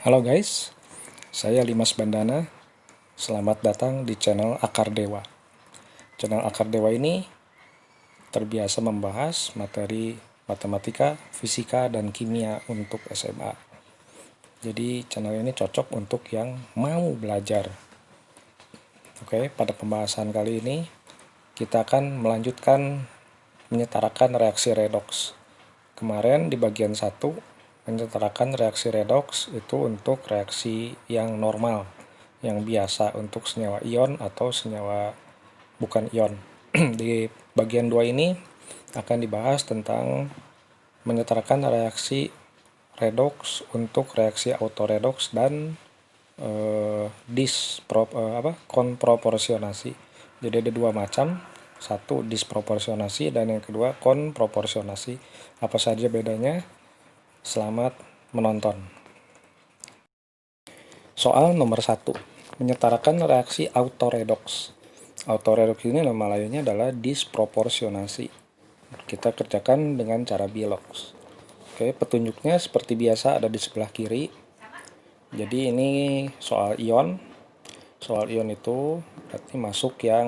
Halo guys, saya Limas Bandana. Selamat datang di channel Akar Dewa. Channel Akar Dewa ini terbiasa membahas materi matematika, fisika, dan kimia untuk SMA. Jadi channel ini cocok untuk yang mau belajar. Oke, pada pembahasan kali ini kita akan melanjutkan menyetarakan reaksi redoks. Kemarin di bagian 1 menyetarakan reaksi redoks itu untuk reaksi yang normal, yang biasa untuk senyawa ion atau senyawa bukan ion. Di bagian 2 ini akan dibahas tentang menyetarakan reaksi redoks untuk reaksi autoredoks dan konproporsionasi. Jadi ada dua macam, satu disproporsionasi dan yang kedua konproporsionasi. Apa saja bedanya? Selamat menonton. Soal nomor 1, menyetarakan reaksi autoredoks. Autoredoks ini nama lainnya adalah disproporsionasi. Kita kerjakan dengan cara biloks. Oke, petunjuknya seperti biasa ada di sebelah kiri. Jadi ini soal ion. Soal ion itu berarti masuk yang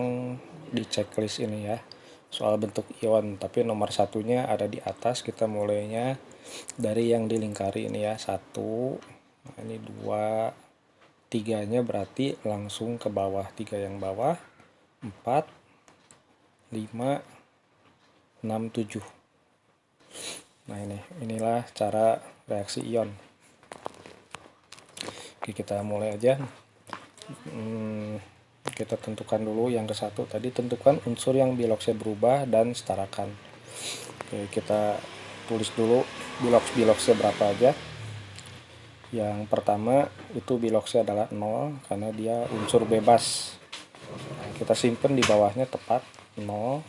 di checklist ini ya. Soal bentuk ion, tapi nomor satunya ada di atas. Kita mulainya dari yang dilingkari ini ya. 1, nah ini 2, 3-nya berarti langsung ke bawah. 3 yang bawah, 4, 5, 6, 7. Nah inilah cara reaksi ion. Oke, kita mulai aja. Kita tentukan dulu yang ke satu tadi, tentukan unsur yang biloksnya berubah dan setarakan. Oke, kita tulis dulu biloksnya berapa aja. Yang pertama itu biloksnya adalah 0 karena dia unsur bebas. Nah, kita simpen di bawahnya tepat 0.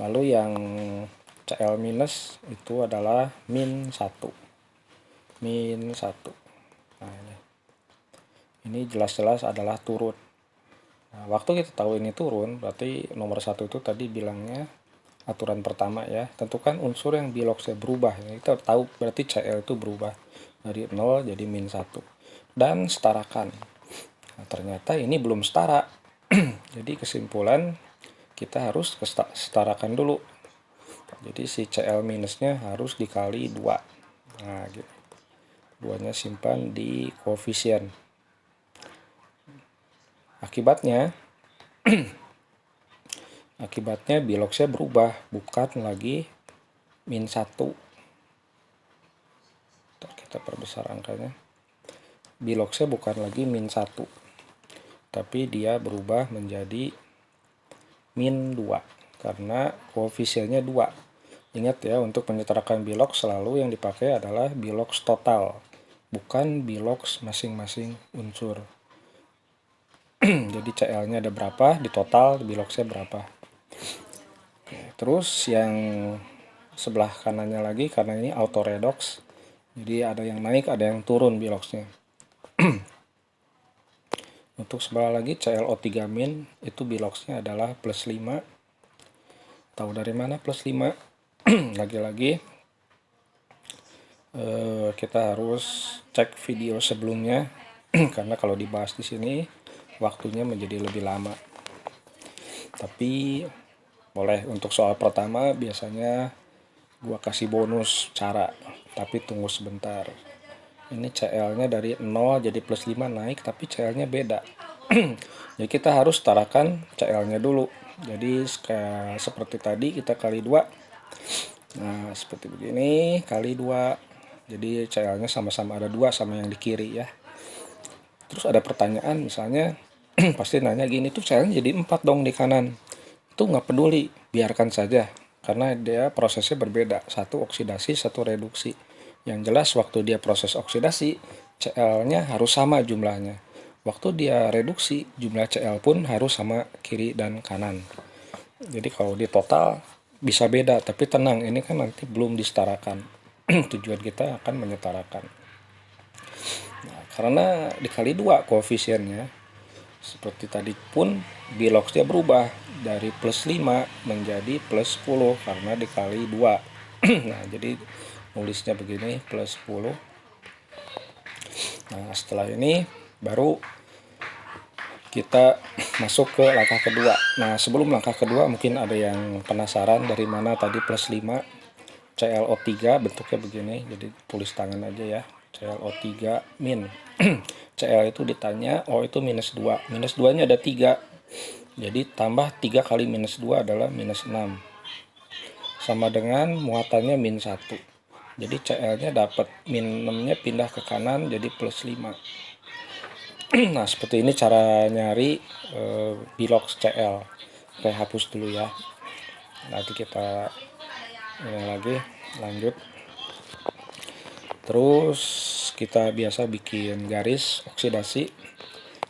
Lalu yang Cl minus itu adalah min 1. Nah, ini jelas-jelas adalah turun. Nah, waktu kita tahu ini turun, berarti nomor 1 itu tadi bilangnya aturan pertama ya. Tentukan unsur yang biloksnya berubah. Ini kita tahu berarti Cl itu berubah dari 0 jadi min 1. Dan setarakan. Nah, ternyata ini belum setara. Jadi kesimpulan kita harus setarakan dulu. Jadi si Cl minusnya harus dikali 2. Nah, gitu. 2-nya simpan di koefisien. Akibatnya biloksnya berubah, bukan lagi min 1. Kita perbesar angkanya. Biloksnya bukan lagi min 1, tapi dia berubah menjadi min 2 karena koefisiennya 2. Ingat ya, untuk menyetarakan biloks selalu yang dipakai adalah biloks total, bukan biloks masing-masing unsur. Jadi Cl-nya ada berapa, di total biloksnya berapa. Oke, terus yang sebelah kanannya lagi, karena ini autoredoks, jadi ada yang naik, ada yang turun biloksnya. Untuk sebelah lagi ClO3- itu biloksnya adalah plus 5. Tahu dari mana plus 5? Lagi-lagi kita harus cek video sebelumnya karena kalau dibahas di sini waktunya menjadi lebih lama. Tapi boleh, untuk soal pertama biasanya gua kasih bonus cara, tapi tunggu sebentar. Ini Cl-nya dari 0 jadi plus 5 naik, tapi Cl-nya beda. Jadi kita harus setarakan Cl-nya dulu. Jadi seperti tadi kita kali 2. Nah, seperti begini, kali 2. Jadi Cl-nya sama-sama ada 2 sama yang di kiri ya. Terus ada pertanyaan misalnya, pasti nanya gini, tuh Cl-nya jadi 4 dong di kanan. Itu nggak peduli, biarkan saja. Karena dia prosesnya berbeda. Satu oksidasi, satu reduksi. Yang jelas waktu dia proses oksidasi, Cl-nya harus sama jumlahnya. Waktu dia reduksi, jumlah Cl pun harus sama kiri dan kanan. Jadi kalau di total bisa beda, tapi tenang, ini kan nanti belum disetarakan. Tujuan kita akan menyetarakan. Nah, karena dikali 2 koefisiennya, seperti tadi pun biloksnya berubah dari plus 5 menjadi plus 10 karena dikali 2. Nah, jadi nulisnya begini, plus 10. Nah, setelah ini baru kita masuk ke langkah kedua. Nah, sebelum langkah kedua mungkin ada yang penasaran dari mana tadi plus 5 ClO3 bentuknya begini. Jadi tulis tangan aja ya. ClO3 min. Cl itu ditanya, O itu minus 2. Minus 2-nya ada 3. Jadi tambah 3 kali minus 2 adalah minus 6. Sama dengan muatannya min 1. Jadi Cl-nya dapat min 6-nya pindah ke kanan jadi plus 5. Nah, seperti ini cara nyari bilox Cl. Oke, hapus dulu ya. Nanti kita ini lagi lanjut. Terus kita biasa bikin garis oksidasi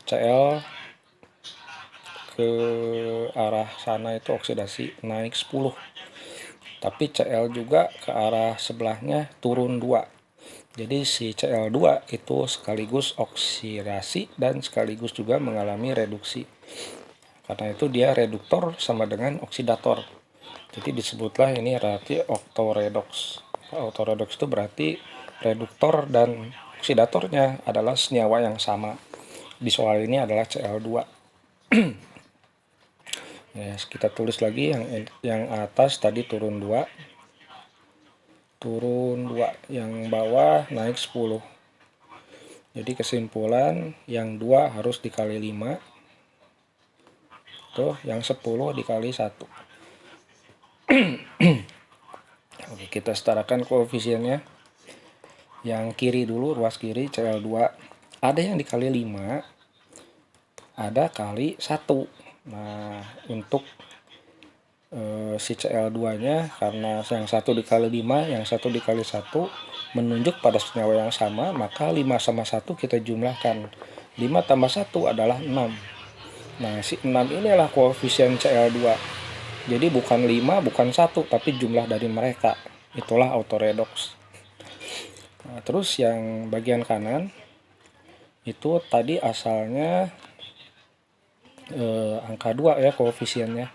Cl ke arah sana itu oksidasi naik 10. Tapi Cl juga ke arah sebelahnya turun 2. Jadi si Cl2 itu sekaligus oksidasi dan sekaligus juga mengalami reduksi. Karena itu dia reduktor sama dengan oksidator. Jadi disebutlah ini berarti oktoredoks. Oktoredoks itu berarti reduktor dan oksidatornya adalah senyawa yang sama. Di soal ini adalah Cl2. Ya, kita tulis lagi yang atas tadi turun 2. Turun 2, yang bawah naik 10. Jadi kesimpulan yang 2 harus dikali 5. Tuh, yang 10 dikali 1. Oke, kita setarakan koefisiennya. Yang kiri dulu, ruas kiri Cl2. Ada yang dikali 5, ada kali 1. Nah, untuk si Cl2-nya karena yang 1 dikali 5, yang 1 dikali 1 menunjuk pada senyawa yang sama, maka 5 sama 1 kita jumlahkan. 5 tambah 1 adalah 6. Nah, si 6 inilah koefisien Cl2. Jadi bukan 5, bukan 1, tapi jumlah dari mereka. Itulah autoredoks. Nah, terus yang bagian kanan itu tadi asalnya angka 2 ya koefisiennya.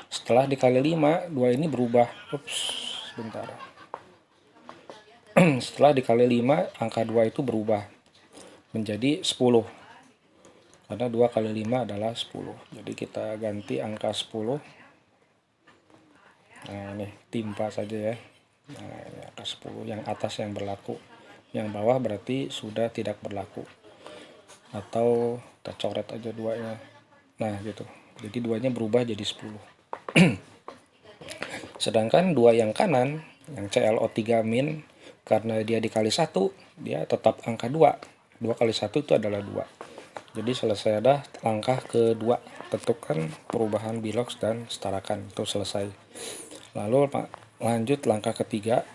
Setelah dikali 5, 2 ini berubah. Bentar. Setelah dikali 5, angka 2 itu berubah menjadi 10. Karena 2 kali 5 adalah 10. Jadi kita ganti angka 10. Nah, ini timpa saja ya. Nah, ini angka 10 yang atas yang berlaku. Yang bawah berarti sudah tidak berlaku. Atau kita coret aja 2-nya. Nah, gitu. Jadi 2-nya berubah jadi 10. Sedangkan 2 yang kanan, yang ClO3 min, karena dia dikali 1, dia tetap angka 2. 2 kali 1 itu adalah 2. Jadi selesai ada langkah kedua. Tentukan perubahan bilox dan setarakan. Itu selesai. Lalu lanjut langkah ketiga.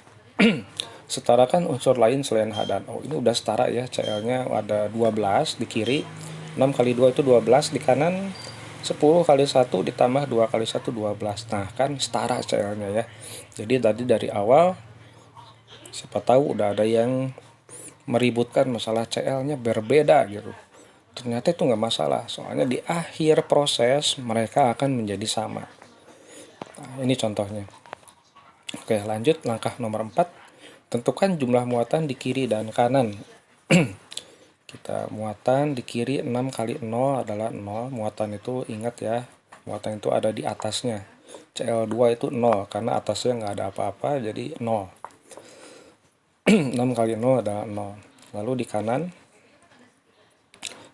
Setarakan unsur lain selain H dan O. Ini udah setara ya. Cl-nya ada 12 di kiri. 6 kali 2 itu 12. Di kanan 10 kali 1 ditambah 2 kali 1 12. Nah, kan setara Cl-nya ya. Jadi tadi dari awal siapa tahu udah ada yang meributkan masalah Cl-nya berbeda gitu. Ternyata itu nggak masalah. Soalnya di akhir proses mereka akan menjadi sama. Nah, ini contohnya. Oke, lanjut langkah nomor 4. Tentukan jumlah muatan di kiri dan kanan. Kita muatan di kiri 6 kali 0 adalah 0. Muatan itu ingat ya, muatan itu ada di atasnya. Cl2 itu 0 karena atasnya nggak ada apa-apa jadi 0. 6 kali 0 adalah 0. Lalu di kanan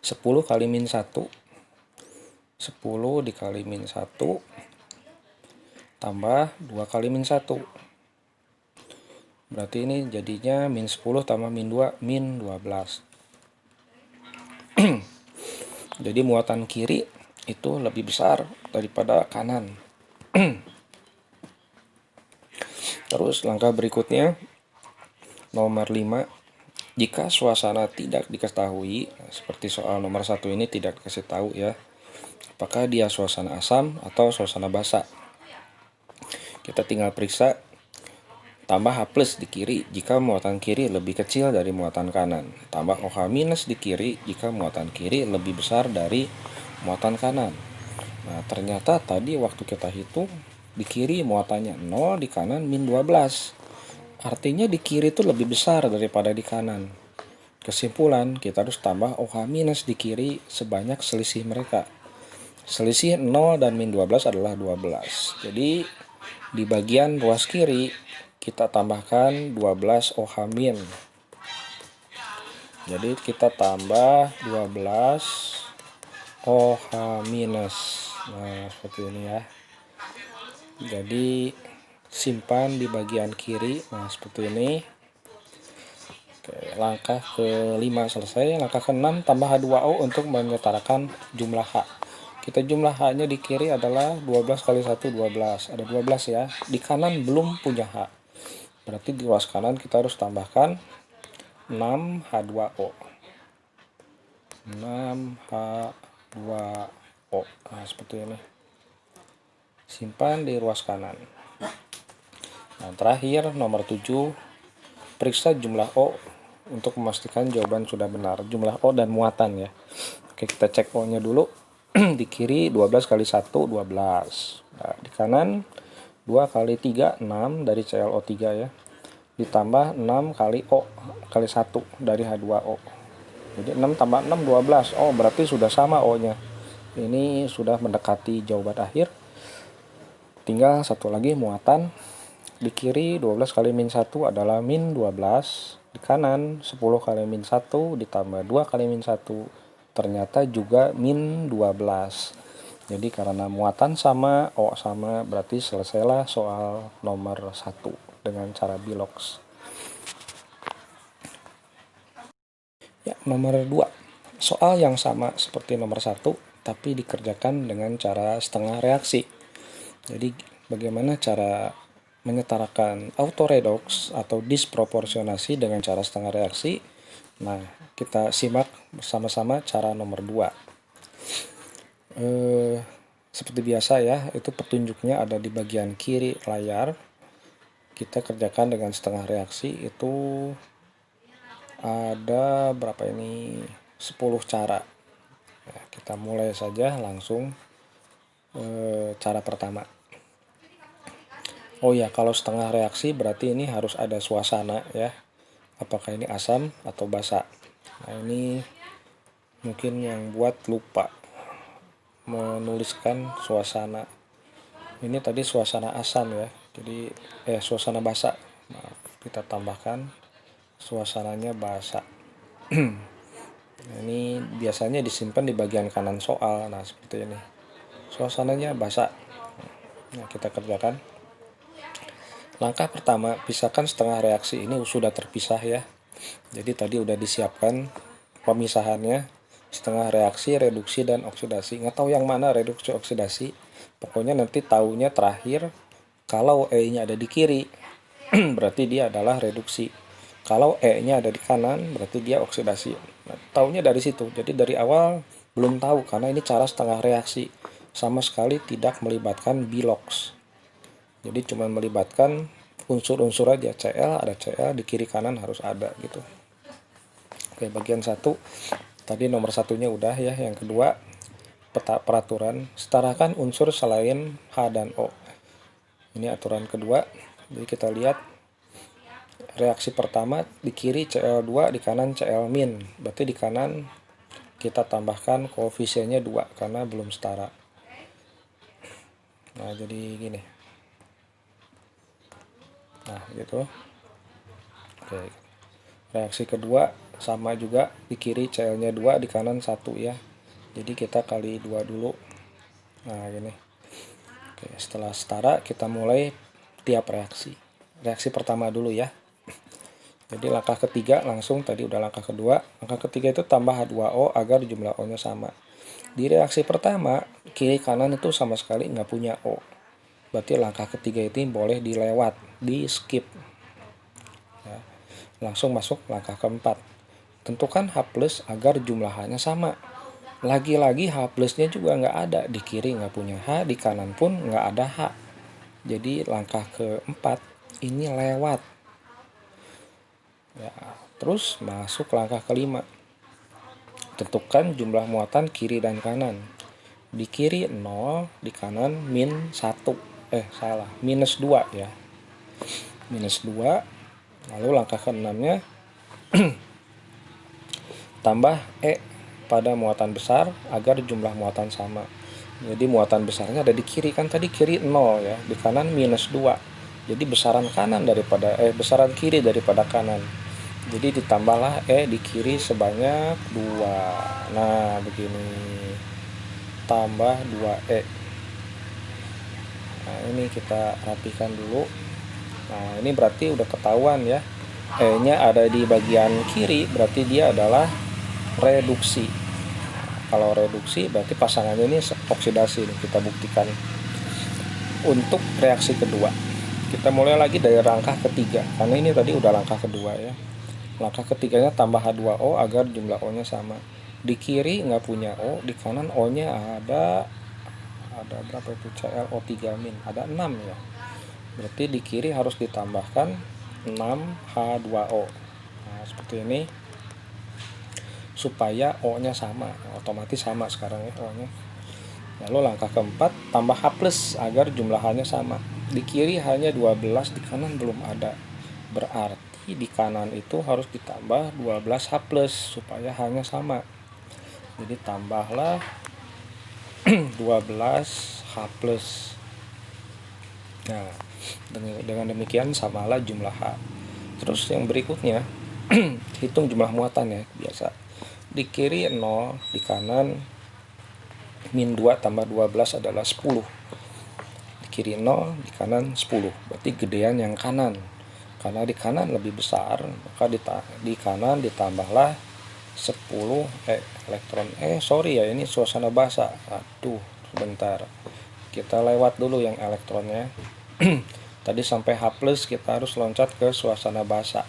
10 kali min 1. 10 dikali min 1 tambah 2 kali min 1. Berarti ini jadinya min 10 tambah min 2, min 12. Jadi muatan kiri itu lebih besar daripada kanan. Terus langkah berikutnya nomor 5. Jika suasana tidak diketahui, seperti soal nomor 1 ini tidak dikasih tahu ya, apakah dia suasana asam atau suasana basa. Kita tinggal periksa tambah H plus di kiri jika muatan kiri lebih kecil dari muatan kanan. Tambah OH minus di kiri jika muatan kiri lebih besar dari muatan kanan. Nah, ternyata tadi waktu kita hitung di kiri muatannya 0, di kanan min 12. Artinya di kiri itu lebih besar daripada di kanan. Kesimpulan, kita harus tambah OH minus di kiri sebanyak selisih mereka. Selisih 0 dan min 12 adalah 12. Jadi di bagian ruas kiri kita tambahkan 12 OH min. Jadi kita tambah 12 OH minus. Nah, seperti ini ya. Jadi simpan di bagian kiri. Nah, seperti ini. Oke, langkah ke-5 selesai. Langkah ke-6 tambah H2O untuk menyetarakan jumlah H. Kita jumlah H-nya di kiri adalah 12 kali 1, 12. Ada 12 ya. Di kanan belum punya H. Berarti di ruas kanan kita harus tambahkan 6 H2O. 6 H2O. Nah, seperti ini. Simpan di ruas kanan. Nah, terakhir nomor 7. Periksa jumlah O untuk memastikan jawaban sudah benar. Jumlah O dan muatan ya. Oke, kita cek O-nya dulu. Di kiri 12 kali 1, 12. Nah, di kanan 2 kali 3, 6 dari ClO3 ya. Ditambah 6 kali O kali 1 dari H2O. Jadi 6 tambah 6, 12. Oh, berarti sudah sama O-nya. Ini sudah mendekati jawaban akhir. Tinggal satu lagi muatan. Di kiri 12 kali min 1 adalah min 12. Di kanan 10 kali min 1 ditambah 2 kali min 1. Ternyata juga min 12. Jadi karena muatan sama, O sama, berarti selesailah soal nomor 1 dengan cara bilox. Ya, nomor 2. Soal yang sama seperti nomor 1, tapi dikerjakan dengan cara setengah reaksi. Jadi bagaimana cara menyetarakan autoredox atau disproporsionasi dengan cara setengah reaksi? Nah, kita simak bersama-sama cara nomor 2. Seperti biasa ya, itu petunjuknya ada di bagian kiri layar. Kita kerjakan dengan setengah reaksi, itu ada berapa ini? 10 cara. Nah, kita mulai saja langsung cara pertama. Oh ya, kalau setengah reaksi berarti ini harus ada suasana ya. Apakah ini asam atau basa. Nah, ini mungkin yang buat lupa menuliskan suasana. Ini tadi suasana asam ya. Jadi suasana basa. Maaf, kita tambahkan suasananya basa. Nah, ini biasanya disimpan di bagian kanan soal. Nah, seperti ini. Suasananya basa. Nah, kita kerjakan. Langkah pertama, pisahkan setengah reaksi. Ini sudah terpisah ya. Jadi tadi udah disiapkan pemisahannya. Setengah reaksi, reduksi, dan oksidasi. Nggak tahu yang mana reduksi oksidasi. Pokoknya nanti tahunya terakhir. Kalau E-nya ada di kiri, berarti dia adalah reduksi. Kalau E-nya ada di kanan, berarti dia oksidasi. Nah, tahunya dari situ. Jadi dari awal belum tahu, karena ini cara setengah reaksi. Sama sekali tidak melibatkan bilox. Jadi cuma melibatkan unsur-unsur aja. Cl, ada Cl, di kiri kanan harus ada gitu. Oke, bagian 1. Tadi nomor 1-nya udah ya. Yang kedua, peta peraturan. Setarakan unsur selain H dan O. Ini aturan kedua. Jadi kita lihat reaksi pertama di kiri Cl2, di kanan Cl min. Berarti di kanan kita tambahkan koefisiennya 2 karena belum setara. Nah, jadi gini. Nah, gitu. Oke. Reaksi kedua sama juga, di kiri Cl-nya 2, di kanan 1 ya. Jadi kita kali 2 dulu. Nah, gini. Oke, setelah setara kita mulai tiap reaksi. Reaksi pertama dulu ya. Jadi langkah ketiga langsung, tadi udah langkah kedua. Langkah ketiga itu tambah H2O agar jumlah O-nya sama. Di reaksi pertama, kiri kanan itu sama sekali nggak punya O. Berarti langkah ketiga ini boleh dilewat, di skip. Ya. Langsung masuk langkah keempat. Tentukan H plus agar jumlah H-nya sama. Lagi-lagi H plusnya juga nggak ada. Di kiri nggak punya H, di kanan pun nggak ada H. Jadi langkah keempat ini lewat. Ya, terus masuk langkah kelima. Tentukan jumlah muatan kiri dan kanan. Di kiri 0, di kanan min 1. Minus 2 ya. Minus 2. Lalu langkah ke-6-nya tambah E pada muatan besar agar jumlah muatan sama. Jadi muatan besarnya ada di kiri, kan tadi kiri 0 ya, di kanan -2. Jadi besaran besaran kiri daripada kanan. Jadi ditambahlah E di kiri sebanyak 2. Nah, begini. Tambah 2E. Nah, ini kita rapikan dulu. Nah, ini berarti udah ketahuan ya. E-nya ada di bagian kiri, berarti dia adalah reduksi. Kalau reduksi berarti pasangannya ini oksidasi. Kita buktikan. Untuk reaksi kedua, kita mulai lagi dari langkah ketiga, karena ini tadi udah langkah kedua ya. Langkah ketiganya tambah H2O agar jumlah O-nya sama. Di kiri nggak punya O, di kanan O-nya ada berapa itu, ClO3-, ada 6 ya. Berarti di kiri harus ditambahkan 6H2O. Nah, seperti ini supaya O-nya sama, otomatis sama sekarang ya O-nya. Lalu langkah keempat, tambah H+ agar jumlah H-nya sama. Di kiri hanya 12, di kanan belum ada. Berarti di kanan itu harus ditambah 12H+ supaya H-nya sama. Jadi tambahlah 12H+. Nah, dengan demikian samalah jumlah H. Terus yang berikutnya, hitung jumlah muatan ya, biasa. Di kiri 0, di kanan -2 tambah 12 adalah 10. Di kiri 0, di kanan 10. Berarti gedean yang kanan. Karena di kanan lebih besar, maka di kanan ditambahlah 10 elektron. Sorry ya, ini suasana basa. Aduh, sebentar. Kita lewat dulu yang elektronnya. Tadi sampai H+, kita harus loncat ke suasana basa.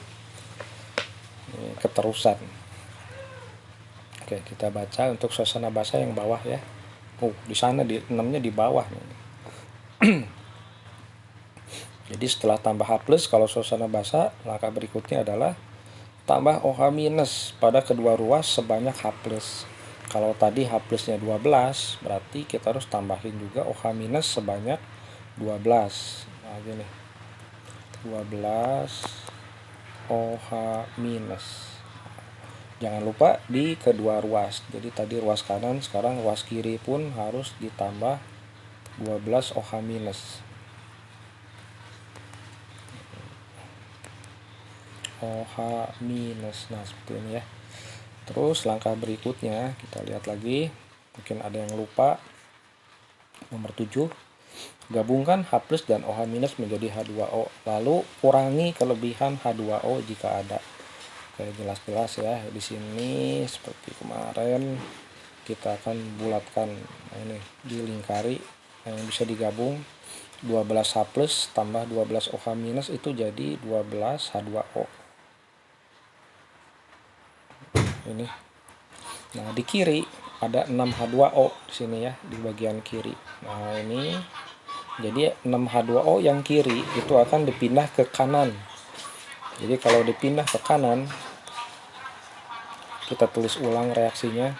Ini keterusan. Oke, kita baca untuk suasana basa yang bawah ya. Di sana di 6-nya di bawah. Jadi setelah tambah H+, kalau suasana basa, langkah berikutnya adalah tambah OH- pada kedua ruas sebanyak H+. Kalau tadi H+-nya 12, berarti kita harus tambahin juga OH- sebanyak 12. Nah, gini. 12 OH-. Jangan lupa di kedua ruas. Jadi tadi ruas kanan, sekarang ruas kiri pun harus ditambah 12 OH-. OH-. Nah, seperti ini ya. Terus langkah berikutnya kita lihat lagi. Mungkin ada yang lupa. Nomor 7. Gabungkan H+ dan OH- menjadi H2O. Lalu kurangi kelebihan H2O jika ada. Oke, jelas-jelas ya. Di sini seperti kemarin kita akan bulatkan. Nah, ini dilingkari yang bisa digabung. 12H+ tambah 12 OH- itu jadi 12 H2O. Ini. Nah, di kiri ada 6 H2O di sini ya, di bagian kiri. Nah, ini jadi 6 H2O yang kiri itu akan dipindah ke kanan. Jadi kalau dipindah ke kanan, kita tulis ulang reaksinya.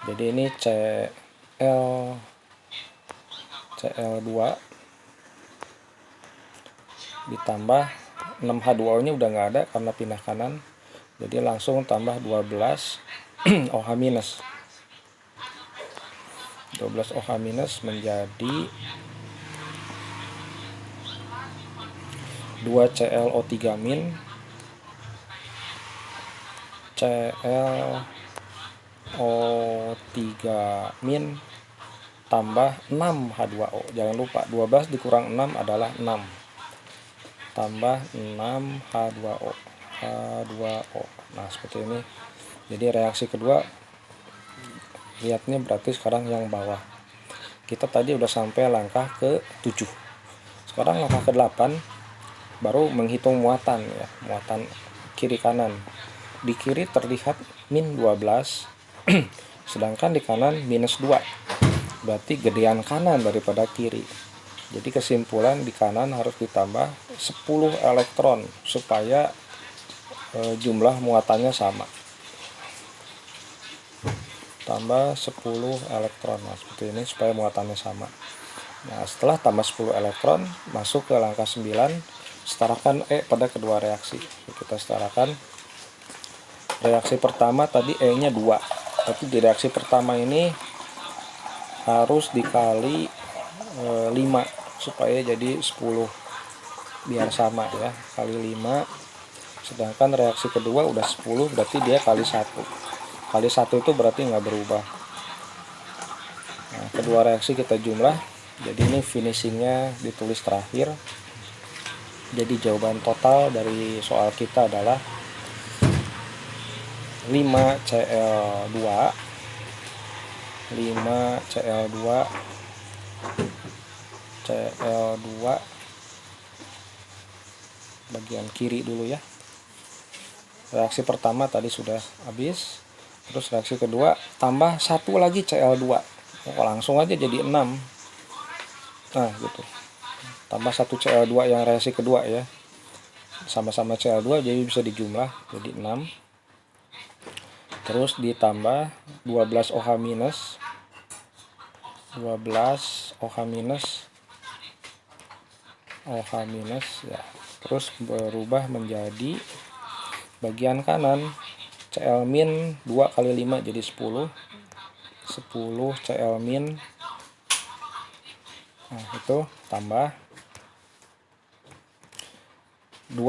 Jadi ini Cl2 ditambah 6H2O-nya udah nggak ada karena pindah kanan. Jadi langsung tambah 12 OH-. 12 OH- menjadi 2 ClO3-, ClO3- tambah 6 H2O. Jangan lupa 12 dikurang 6 adalah 6. Tambah 6 H2O. Nah, seperti ini. Jadi reaksi kedua lihatnya berarti sekarang yang bawah. Kita tadi udah sampai langkah ke-7. Sekarang langkah ke-8 baru menghitung muatan ya, muatan kiri kanan. Di kiri terlihat -12, sedangkan di kanan -2. Berarti gedean kanan daripada kiri. Jadi kesimpulan di kanan harus ditambah 10 elektron supaya jumlah muatannya sama. Tambah 10 elektron. Nah, seperti ini supaya muatannya sama. Nah, setelah tambah 10 elektron, masuk ke langkah 9, setarakan E pada kedua reaksi. Kita setarakan reaksi pertama tadi E-nya 2, tapi di reaksi pertama ini harus dikali 5 supaya jadi 10, biar sama ya, kali 5. Sedangkan reaksi kedua udah 10, berarti dia kali 1. Kali 1 itu berarti nggak berubah. Nah, kedua reaksi kita jumlah, jadi ini finishingnya ditulis terakhir. Jadi jawaban total dari soal kita adalah 5Cl2 5Cl2 Cl2 bagian kiri dulu ya. Reaksi pertama tadi sudah habis, terus reaksi kedua tambah satu lagi Cl2, langsung aja jadi 6. Nah gitu, tambah 1 Cl2 yang reaksi kedua ya, sama-sama Cl2 jadi bisa dijumlah jadi 6. Terus ditambah 12 OH minus 12 OH minus ya. Terus berubah menjadi bagian kanan Cl min 2 kali 5 jadi 10 Cl min. Nah itu tambah 2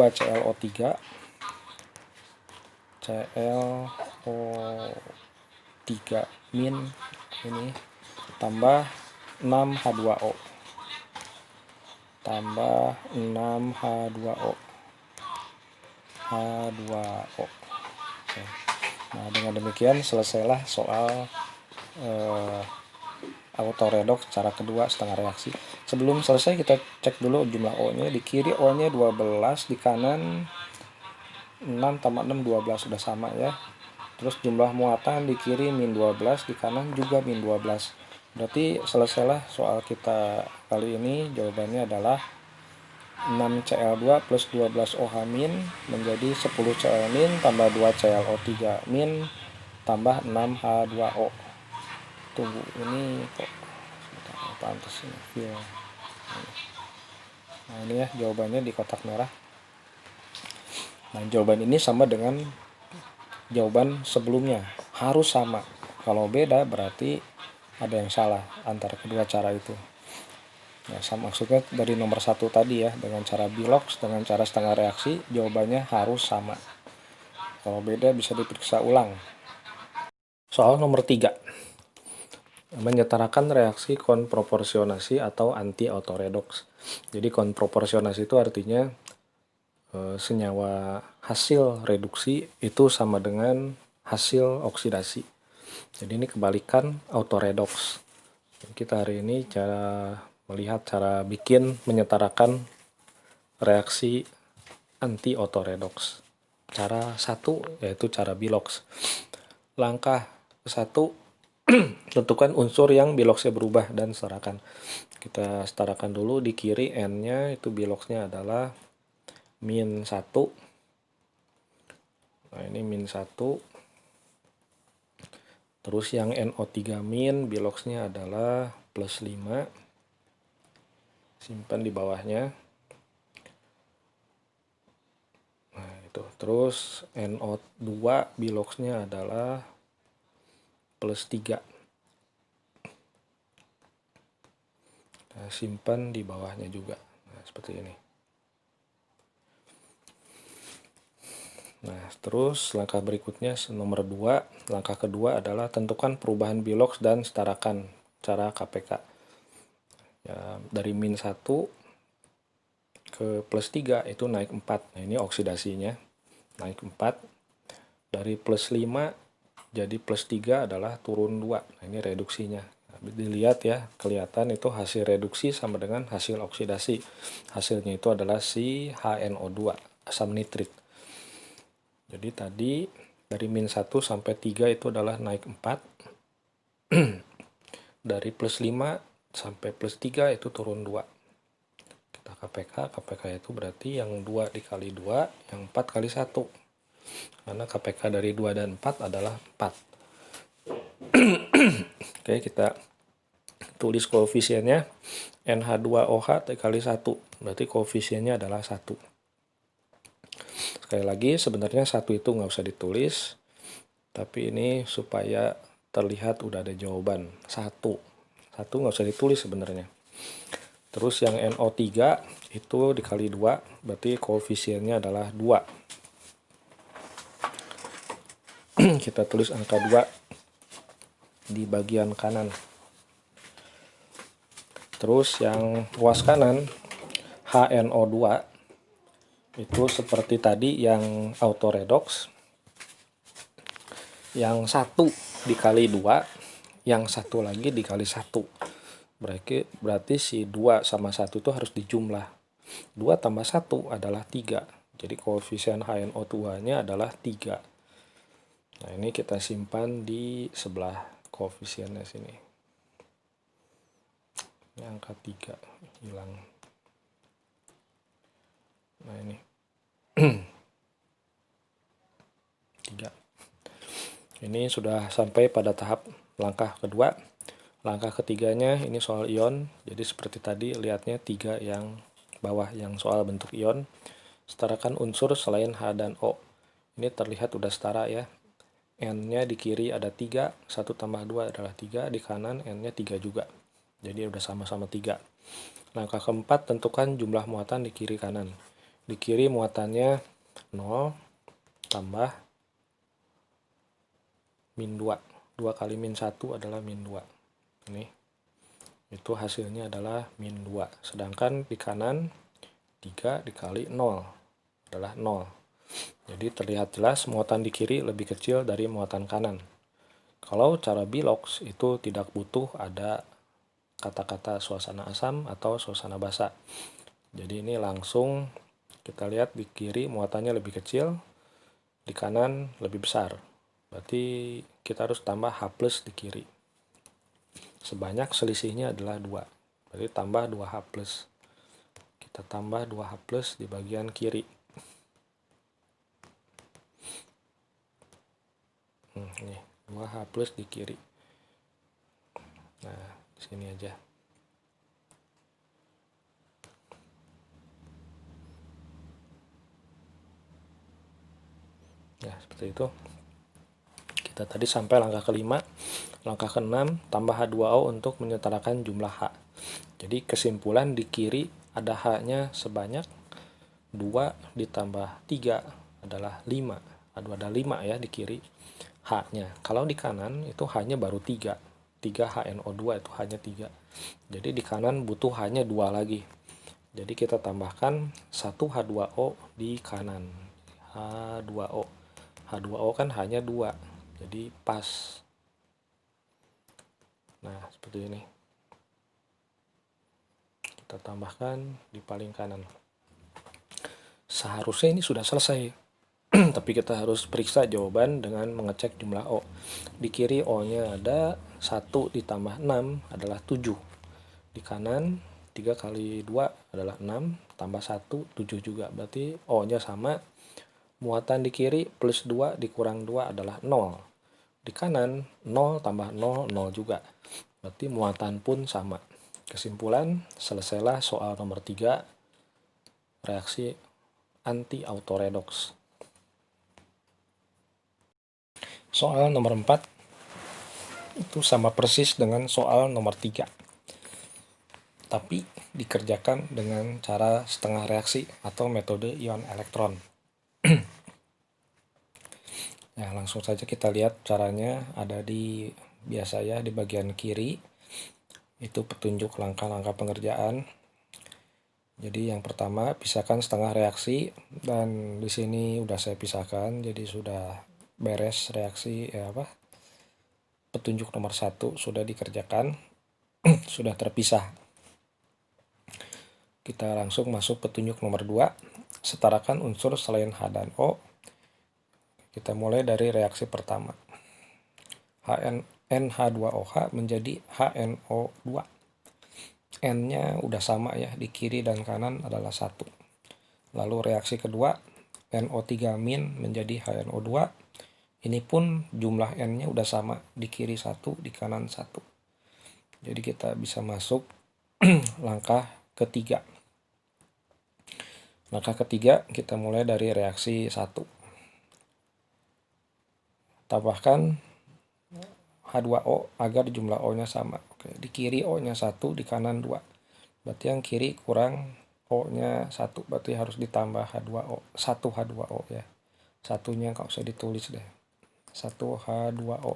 ClO3 min ini tambah 6 H2O tambah 6 H2O. Nah dengan demikian selesailah soal autoredox cara kedua setengah reaksi. Sebelum selesai kita cek dulu jumlah O-nya. Di kiri O-nya 12, di kanan 6 tambah 6 12, sudah sama ya. Terus jumlah muatan di kiri min 12, di kanan juga min 12. Berarti selesailah soal kita kali ini. Jawabannya adalah 6Cl2 plus 12OH min menjadi 10Cl min tambah 2ClO3 min tambah 6H2O. Tunggu, ini kok pantas ini feel. Nah ini ya jawabannya di kotak merah. Nah jawaban ini sama dengan jawaban sebelumnya, harus sama. Kalau beda berarti ada yang salah antara kedua cara itu. Ya, sama maksudnya dari nomor 1 tadi ya, dengan cara bilox, dengan cara setengah reaksi, jawabannya harus sama. Kalau beda bisa diperiksa ulang. Soal nomor 3. Menyetarakan reaksi konproporsionasi atau anti-autoredox. Jadi konproporsionasi itu artinya senyawa hasil reduksi itu sama dengan hasil oksidasi. Jadi ini kebalikan autoredox. Kita hari ini melihat cara bikin menyetarakan reaksi anti-autoredox. Cara 1 yaitu cara bilox. Langkah 1, tentukan unsur yang biloxnya berubah dan setarakan. Kita setarakan dulu. Di kiri N-nya itu biloxnya adalah min 1. Nah ini min 1. Terus yang NO3 min biloxnya adalah plus 5. Simpan di bawahnya. Nah itu. Terus NO2 biloxnya adalah plus 3. Nah, simpan di bawahnya juga. Nah seperti ini. Nah, terus langkah berikutnya nomor 2, langkah kedua adalah tentukan perubahan bilox dan setarakan cara KPK. Ya, dari min 1 ke plus 3 itu naik 4. Nah, ini oksidasinya. Naik 4. Dari plus 5 jadi plus 3 adalah turun 2. Nah, ini reduksinya. Nah, dilihat ya, kelihatan itu hasil reduksi sama dengan hasil oksidasi. Hasilnya itu adalah si HNO2, asam nitrit. Jadi tadi dari min 1 sampai 3 itu adalah naik 4. Dari plus 5 sampai plus 3 itu turun 2. Kita KPK itu berarti yang 2 dikali 2, yang 4 kali 1. Karena KPK dari 2 dan 4 adalah 4. Oke, kita tulis koefisiennya. NH2OH dikali 1. Berarti koefisiennya adalah 1. Sekali lagi, sebenarnya 1 itu nggak usah ditulis, tapi ini supaya terlihat udah ada jawaban. 1 nggak usah ditulis sebenarnya. Terus yang NO3 itu dikali 2, berarti koefisiennya adalah 2. Kita tulis angka 2 di bagian kanan. Terus yang ruas kanan, HNO2, itu seperti tadi yang autoredox. Yang 1 dikali 2, yang 1 lagi dikali 1. Berarti si 2 sama 1 itu harus dijumlah. 2 tambah 1 adalah 3. Jadi koefisien HNO2-nya adalah 3. Nah, ini kita simpan di sebelah koefisiennya sini. Ini angka 3 hilang. Nah, ini 3. Ini sudah sampai pada tahap langkah kedua. Langkah ketiganya ini soal ion. Jadi seperti tadi lihatnya 3 yang bawah yang soal bentuk ion. Setarakan unsur selain H dan O. Ini terlihat udah setara ya. N-nya di kiri ada 3, 1 tambah 2 adalah 3, di kanan N-nya 3 juga. Jadi udah sama-sama 3. Langkah keempat, tentukan jumlah muatan di kiri kanan. Di kiri muatannya 0 tambah min 2. 2 kali min 1 adalah min 2. Ini. Itu hasilnya adalah min 2. Sedangkan di kanan 3 dikali 0 adalah 0. Jadi terlihat jelas muatan di kiri lebih kecil dari muatan kanan. Kalau cara Bilox itu tidak butuh ada kata-kata suasana asam atau suasana basa. Jadi ini langsung kita lihat di kiri muatannya lebih kecil, di kanan lebih besar. Berarti kita harus tambah H plus di kiri. Sebanyak selisihnya adalah 2. Berarti tambah 2H plus. Kita tambah 2H plus di bagian kiri. Ini 2H plus di kiri. Nah, di sini aja. Ya, seperti itu. Kita tadi sampai langkah kelima. Langkah keenam, tambah H2O untuk menyetarakan jumlah H. Jadi kesimpulan di kiri ada H-nya sebanyak 2 ditambah 3 adalah 5. Ada 5 ya di kiri H-nya. Kalau di kanan itu H-nya baru 3. 3 HNO2 itu hanya 3. Jadi di kanan butuh H-nya 2 lagi. Jadi kita tambahkan 1 H2O di kanan. H2O. H2O kan hanya 2. Jadi pas. Nah, seperti ini. Kita tambahkan di paling kanan. Seharusnya ini sudah selesai. Tapi kita harus periksa jawaban dengan mengecek jumlah O. Di kiri O-nya ada 1 ditambah 6 adalah 7. Di kanan 3 kali 2 adalah 6, tambah 1, 7 juga. Berarti O-nya sama. Muatan di kiri plus 2 dikurang 2 adalah 0. Di kanan 0 tambah 0, 0 juga. Berarti muatan pun sama. Kesimpulan, selesailah soal nomor 3, reaksi anti-autoredox. Soal nomor 4 itu sama persis dengan soal nomor 3. Tapi dikerjakan dengan cara setengah reaksi atau metode ion elektron. Ya, langsung saja kita lihat caranya ada di biasa ya di bagian kiri. Itu petunjuk langkah-langkah pengerjaan. Jadi yang pertama pisahkan setengah reaksi dan di sini udah saya pisahkan jadi sudah beres reaksi petunjuk nomor 1 sudah dikerjakan. Sudah terpisah. Kita langsung masuk petunjuk nomor 2, setarakan unsur selain H dan O. Kita mulai dari reaksi pertama. NH2OH menjadi HNO2. N-nya udah sama ya, di kiri dan kanan adalah 1. Lalu reaksi kedua, NO3- menjadi HNO2. Ini pun jumlah N-nya udah sama, di kiri 1, di kanan 1. Jadi kita bisa masuk langkah ketiga. Langkah ketiga, kita mulai dari reaksi 1. Tambahkan H2O agar jumlah O-nya sama. Oke, di kiri O-nya 1, di kanan 2. Berarti yang kiri kurang O-nya 1, berarti harus ditambah H2O, 1 H2O ya. Satunya nggak usah ditulis deh. 1 H2O.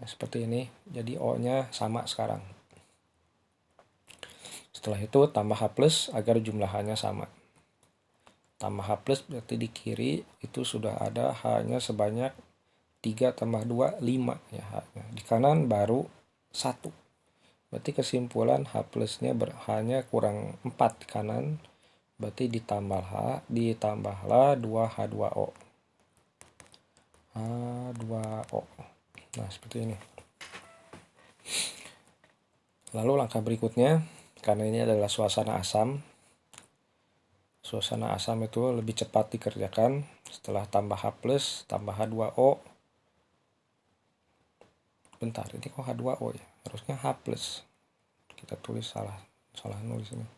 Nah, seperti ini. Jadi O-nya sama sekarang. Setelah itu tambah H plus agar jumlah H-nya sama. Tambah H plus berarti di kiri itu sudah ada H-nya sebanyak 3 tambah 2, 5 ya H-nya. Di kanan baru 1. Berarti kesimpulan H plusnya H-nya kurang 4 di kanan. Berarti ditambahlah 2 H2O. H2O. Nah, seperti ini. Lalu langkah berikutnya, karena ini adalah suasana asam. Suasana asam itu lebih cepat dikerjakan. Setelah tambah H plus, tambah H2O. Bentar, ini kok H2O ya? Harusnya H plus. Kita tulis salah nulis ini.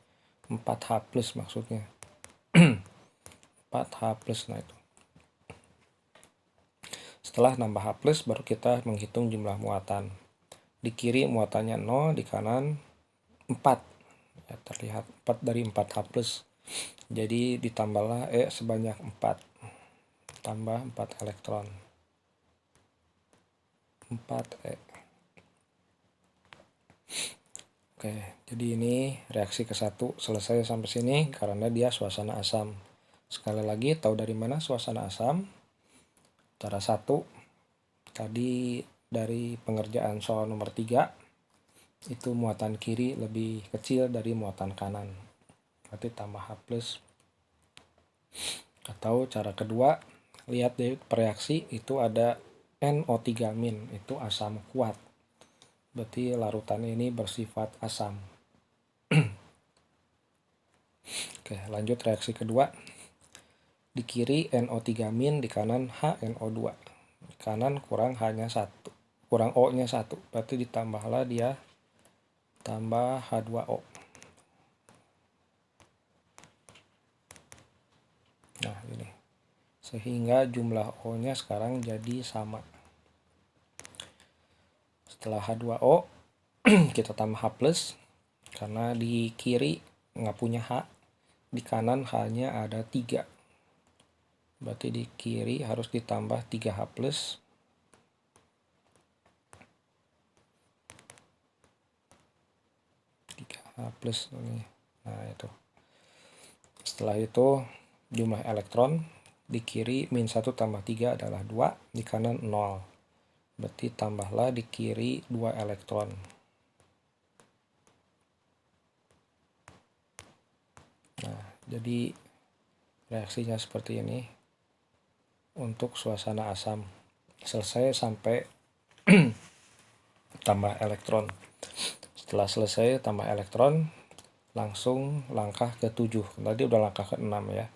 4H plus maksudnya. 4H plus, nah itu. Setelah nambah H plus, baru kita menghitung jumlah muatan. Di kiri muatannya 0, di kanan 4. Ya, terlihat 4 dari 4H plus. Jadi ditambahlah E sebanyak 4. Tambah 4 elektron. 4E. Oke, jadi ini reaksi ke-1 selesai sampai sini karena dia suasana asam. Sekali lagi, tahu dari mana suasana asam? Cara 1, tadi dari pengerjaan soal nomor 3, itu muatan kiri lebih kecil dari muatan kanan. Berarti tambah H plus. Atau cara kedua, lihat dari reaksi itu ada NO3-, itu asam kuat. Berarti larutan ini bersifat asam. Oke, lanjut reaksi kedua. Di kiri NO3-, di kanan HNO2. Di kanan kurang H-nya 1. Kurang O-nya 1. Berarti ditambahlah dia tambah H2O. Nah, ini. Sehingga jumlah O-nya sekarang jadi sama. Setelah H2O, kita tambah H plus. Karena di kiri nggak punya H. Di kanan H-nya ada 3. Berarti di kiri harus ditambah 3H plus. 3H plus ini. Nah, itu. Setelah itu jumlah elektron di kiri min 1 tambah 3 adalah 2, di kanan 0. Berarti tambahlah di kiri 2 elektron. Nah, jadi reaksinya seperti ini untuk suasana asam. Selesai sampai tambah elektron. Setelah selesai tambah elektron, langsung langkah ke-7. Tadi udah langkah ke-6 ya.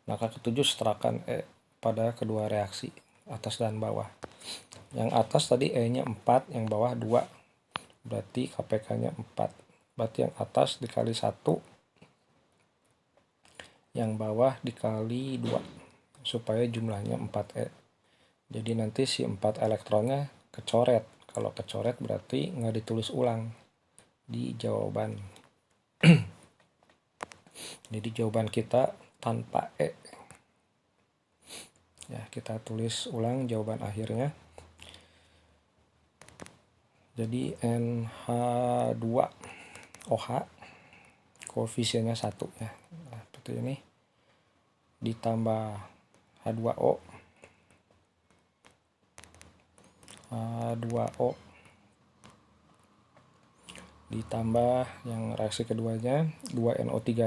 Langkah ke-7 setelahkan E pada kedua reaksi, atas dan bawah. Yang atas tadi E-nya 4, yang bawah 2. Berarti KPK-nya 4. Berarti yang atas dikali 1, yang bawah dikali 2. Supaya jumlahnya 4E. Jadi nanti si 4 elektronnya kecoret. Kalau kecoret berarti nggak ditulis ulang di jawaban. Jadi jawaban kita tanpa E. Ya, kita tulis ulang jawaban akhirnya. Jadi NH2OH koefisiennya 1 ya. Nah, seperti ini. Ditambah H2O. H2O ditambah yang reaksi keduanya 2NO3-,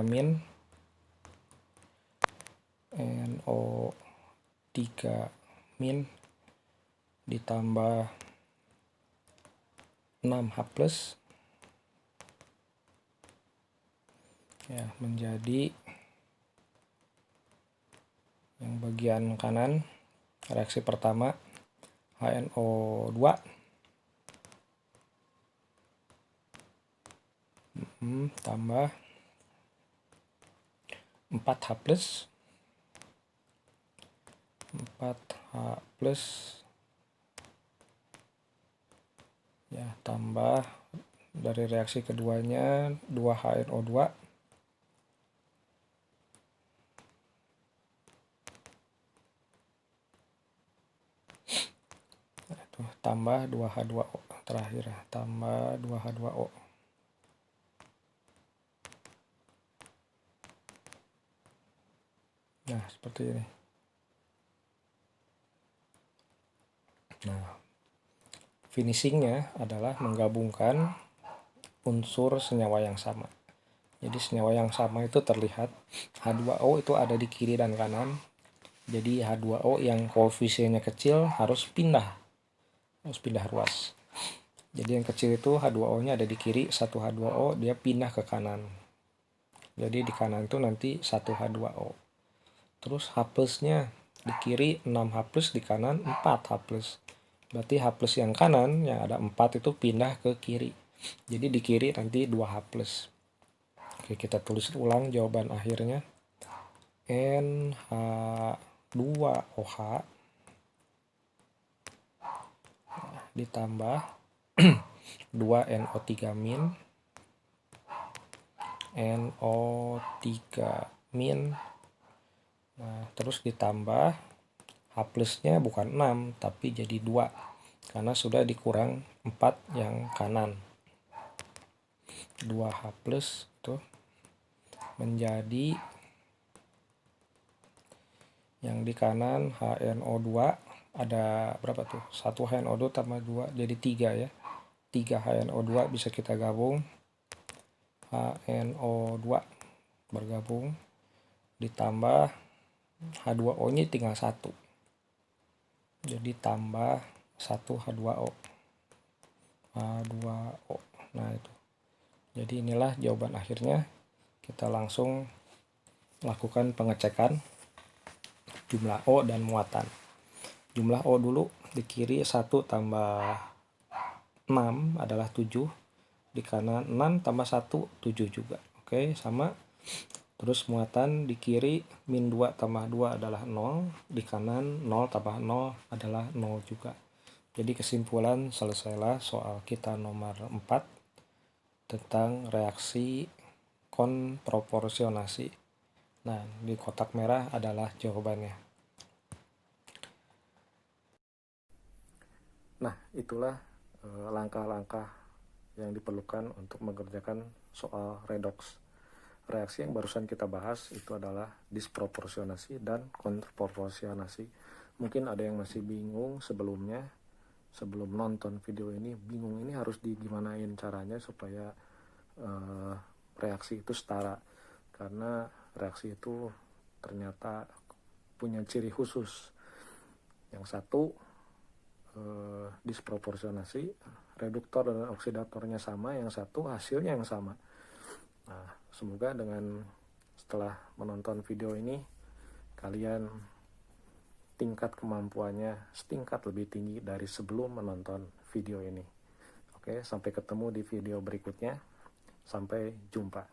NO3- ditambah 6H plus ya, menjadi yang bagian kanan reaksi pertama HNO2 tambah 4H plus 4H plus ya, tambah dari reaksi keduanya 2HNO2 tambah 2H2O terakhir, tambah 2H2O. Nah, seperti ini. Nah, finishingnya adalah menggabungkan unsur senyawa yang sama. Jadi senyawa yang sama itu terlihat H2O itu ada di kiri dan kanan. Jadi H2O yang koefisiennya kecil harus pindah ruas. Jadi yang kecil itu H2O-nya ada di kiri, 1 H2O dia pindah ke kanan. Jadi di kanan itu nanti 1 H2O. Terus H plusnya di kiri 6 H plus, di kanan 4 H plus. Berarti H plus yang kanan yang ada 4 itu pindah ke kiri. Jadi di kiri nanti 2 H plus. Oke, kita tulis ulang jawaban akhirnya. NH2OH ditambah 2NO3 min NO3 min. Nah, terus ditambah H plusnya bukan 6 tapi jadi 2 karena sudah dikurang 4 yang kanan. 2H plus itu menjadi yang di kanan HNO2 ada berapa tuh? 1 HNO2 tambah 2 jadi 3 ya. 3 HNO2 bisa kita gabung. HNO2 bergabung ditambah H2O-nya tinggal 1. Jadi tambah 1 H2O. H2O. Nah, itu. Jadi inilah jawaban akhirnya. Kita langsung lakukan pengecekan jumlah O dan muatan. Jumlah O dulu di kiri 1 tambah 6 adalah 7. Di kanan 6 tambah 1 7 juga. Oke, sama. Terus muatan di kiri min 2 tambah 2 adalah 0. Di kanan 0 tambah 0 adalah 0 juga. Jadi kesimpulan selesailah soal kita nomor 4 tentang reaksi konproporsionasi. Nah, di kotak merah adalah jawabannya. Nah, itulah langkah-langkah yang diperlukan untuk mengerjakan soal redoks. Reaksi yang barusan kita bahas itu adalah disproporsionasi dan kontraproporsionasi. Mungkin ada yang masih bingung sebelum nonton video ini, bingung ini harus digimanain caranya supaya reaksi itu setara. Karena reaksi itu ternyata punya ciri khusus. Yang satu disproporsionasi, reduktor dan oksidatornya sama, yang satu hasilnya yang sama. Nah, semoga dengan setelah menonton video ini kalian tingkat kemampuannya setingkat lebih tinggi dari sebelum menonton video ini. Oke, sampai ketemu di video berikutnya. Sampai jumpa.